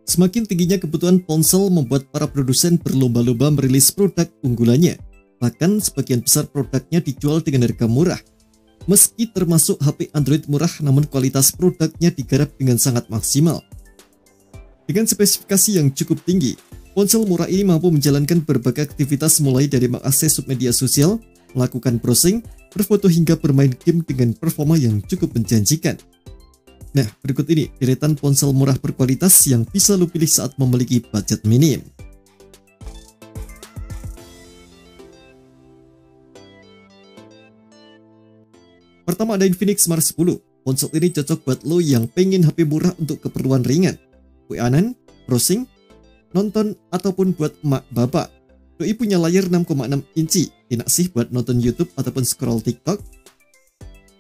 Semakin tingginya kebutuhan ponsel membuat para produsen berlomba-lomba merilis produk unggulannya. Bahkan sebagian besar produknya dijual dengan harga murah. Meski termasuk HP Android murah, namun kualitas produknya digarap dengan sangat maksimal. Dengan spesifikasi yang cukup tinggi, ponsel murah ini mampu menjalankan berbagai aktivitas mulai dari mengakses media sosial, melakukan browsing, berfoto hingga bermain game dengan performa yang cukup menjanjikan. Nah, berikut ini deretan ponsel murah berkualitas yang bisa lo pilih saat memiliki budget minim. Pertama ada Infinix Smart 10. Ponsel ini cocok buat lo yang pengen HP murah untuk keperluan ringan, WA-an, browsing, nonton, ataupun buat emak bapak. Doi punya layar 6,6 inci, enak sih buat nonton YouTube ataupun scroll TikTok.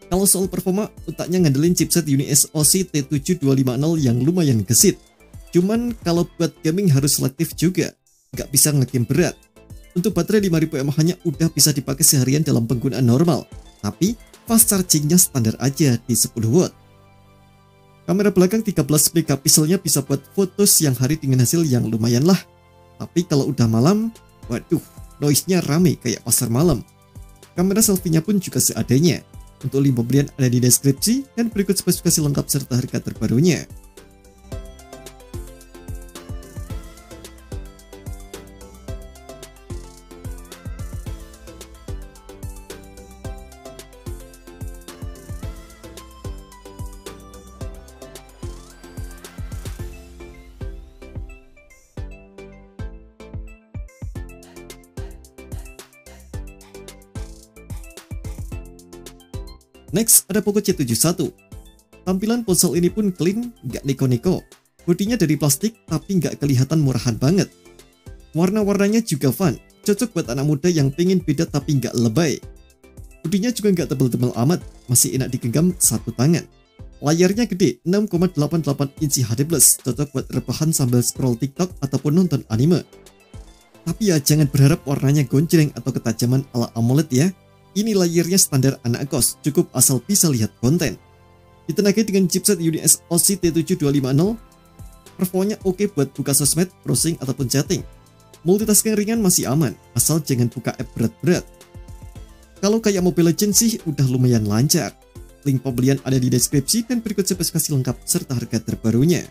Kalau soal performa, otaknya ngandelin chipset UniSoC T7250 yang lumayan gesit. Cuman kalau buat gaming harus selektif juga, nggak bisa ngegame berat. Untuk baterai 5000 mAh-nya udah bisa dipakai seharian dalam penggunaan normal, tapi fast chargingnya standar aja di 10 watt. Kamera belakang 13 megapikselnya bisa buat foto siang hari dengan hasil yang lumayan lah. Tapi kalau udah malam, waduh, noise-nya rame kayak pasar malam. Kamera selfie-nya pun juga seadanya. Untuk link pembelian ada di deskripsi dan berikut spesifikasi lengkap serta harga terbarunya. Next ada Poco C71. Tampilan ponsel ini pun clean, gak neko-neko. Bodinya dari plastik tapi gak kelihatan murahan banget. Warna-warnanya juga fun, cocok buat anak muda yang pengen beda tapi gak lebay. Bodinya juga gak tebal-tebal amat, masih enak digenggam satu tangan. Layarnya gede, 6,88 inci HD+, cocok buat rebahan sambil scroll TikTok ataupun nonton anime. Tapi ya jangan berharap warnanya gonceng atau ketajaman ala AMOLED ya. Ini layarnya standar anak kos, cukup asal bisa lihat konten. Ditenagai dengan chipset UniSoC T7250, performanya oke buat buka sosmed, browsing, ataupun chatting. Multitasking ringan masih aman, asal jangan buka app berat-berat. Kalau kayak Mobile Legends sih udah lumayan lancar. Link pembelian ada di deskripsi dan berikut spesifikasi lengkap serta harga terbarunya.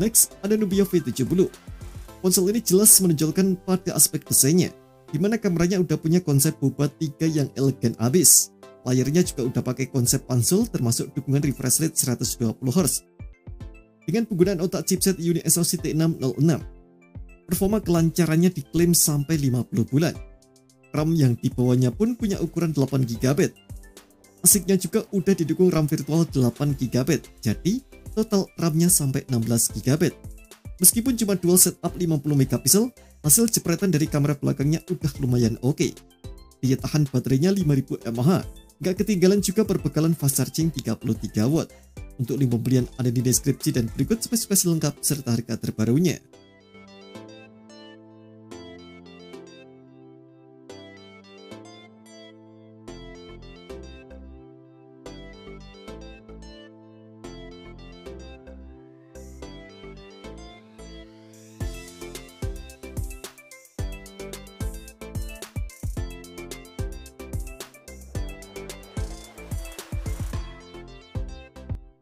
Next, ada Nubia V70. Ponsel ini jelas menonjolkan pada aspek desainnya, dimana kameranya udah punya konsep boba 3 yang elegan abis. Layarnya juga udah pakai konsep pansel termasuk dukungan refresh rate 120Hz. Dengan penggunaan otak chipset UniSoC T606, performa kelancarannya diklaim sampai 50 bulan. RAM yang dibawanya pun punya ukuran 8GB. Asiknya juga udah didukung RAM virtual 8GB, jadi total RAM-nya sampai 16GB. Meskipun cuma dual setup 50MP, hasil jepretan dari kamera belakangnya udah lumayan oke. Daya tahan baterainya 5000 mAh, gak ketinggalan juga perbekalan fast charging 33W. Untuk link pembelian ada di deskripsi dan berikut spesifikasi lengkap serta harga terbarunya.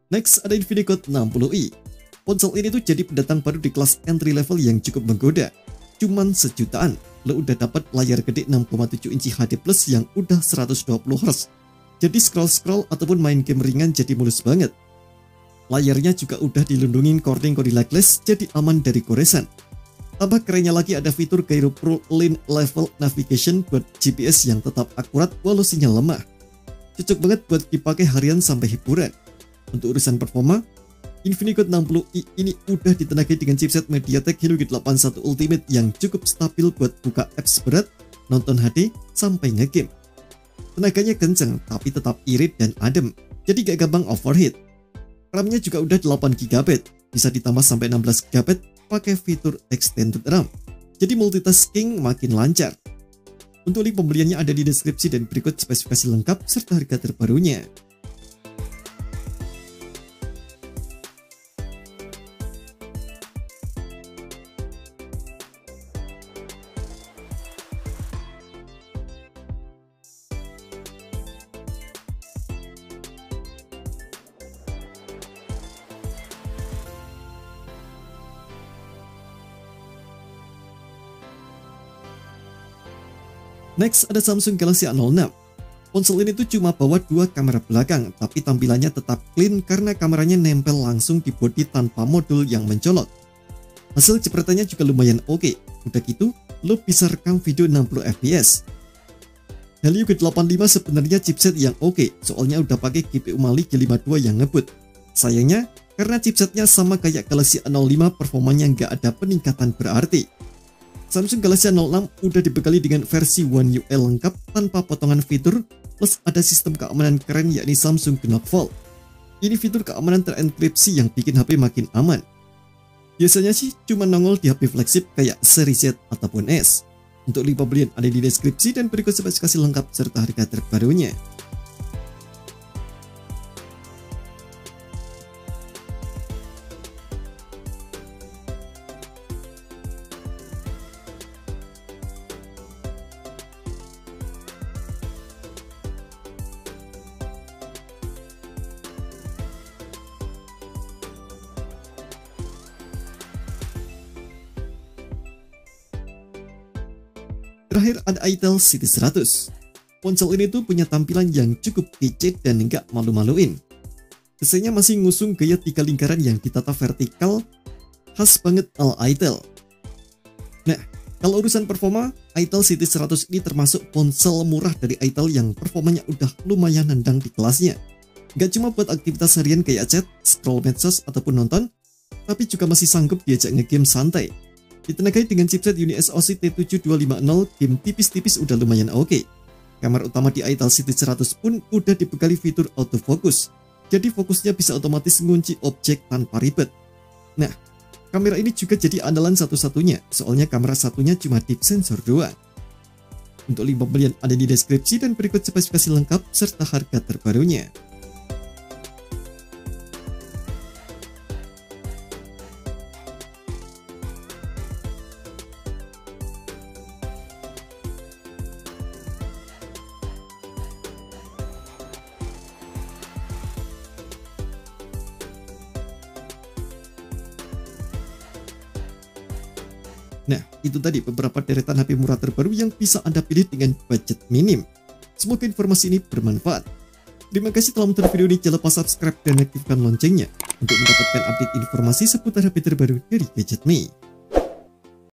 Next ada Infinix Hot 60i. Ponsel ini tuh jadi pendatang baru di kelas entry level yang cukup menggoda. Cuman sejutaan, lo udah dapat layar gede 6,7 inci HD+ yang udah 120Hz. Jadi scroll-scroll ataupun main game ringan jadi mulus banget. Layarnya juga udah dilindungin Corning Gorilla Glass jadi aman dari goresan. Tambah kerennya lagi ada fitur Gyro Pro Lane Level Navigation buat GPS yang tetap akurat walau sinyal lemah. Cocok banget buat dipakai harian sampai hiburan. Untuk urusan performa, Infinix Hot 60i ini udah ditenagai dengan chipset MediaTek Helio G81 Ultimate yang cukup stabil buat buka apps berat, nonton HD, sampai ngegame. Tenaganya kenceng tapi tetap irit dan adem, jadi gak gampang overheat. RAM-nya juga udah 8GB, bisa ditambah sampai 16GB pakai fitur extended RAM. Jadi multitasking makin lancar. Untuk link pembeliannya ada di deskripsi dan berikut spesifikasi lengkap serta harga terbarunya. Next ada Samsung Galaxy A06. Ponsel ini tuh cuma bawa dua kamera belakang, tapi tampilannya tetap clean karena kameranya nempel langsung di bodi tanpa modul yang mencolok. Hasil jepretannya juga lumayan oke. Udah gitu, lo bisa rekam video 60 fps. Helio G85 sebenarnya chipset yang oke, soalnya udah pakai GPU Mali G52 yang ngebut. Sayangnya, karena chipsetnya sama kayak Galaxy A05, performanya nggak ada peningkatan berarti. Samsung Galaxy A06 udah dibekali dengan versi One UI lengkap tanpa potongan fitur, plus ada sistem keamanan keren yakni Samsung Knock Vault. Ini fitur keamanan terenkripsi yang bikin HP makin aman. Biasanya sih cuma nongol di HP flagship kayak seri Z ataupun S. Untuk link pembelian ada di deskripsi dan berikut spesifikasi lengkap serta harga terbarunya. Terakhir ada Itel CT100. Ponsel ini tuh punya tampilan yang cukup kece dan nggak malu-maluin. Desainnya masih ngusung gaya 3 lingkaran yang ditata vertikal, khas banget ala Itel. Nah, kalau urusan performa, Itel CT100 ini termasuk ponsel murah dari Itel yang performanya udah lumayan nendang di kelasnya. Nggak cuma buat aktivitas harian kayak chat, scroll medsos, ataupun nonton, tapi juga masih sanggup diajak ngegame santai. Ditenagai dengan chipset UniSoC T7250, game tipis-tipis udah lumayan oke. Kamera utama di Itel CT100 pun udah dibekali fitur autofocus, jadi fokusnya bisa otomatis ngunci objek tanpa ribet. Nah, kamera ini juga jadi andalan satu-satunya, soalnya kamera satunya cuma deep sensor doang. Untuk link pembelian ada di deskripsi dan berikut spesifikasi lengkap serta harga terbarunya. Nah, itu tadi beberapa deretan HP murah terbaru yang bisa Anda pilih dengan budget minim. Semoga informasi ini bermanfaat. Terima kasih telah menonton video ini, jangan lupa subscribe dan aktifkan loncengnya untuk mendapatkan update informasi seputar HP terbaru dari Gadget Me.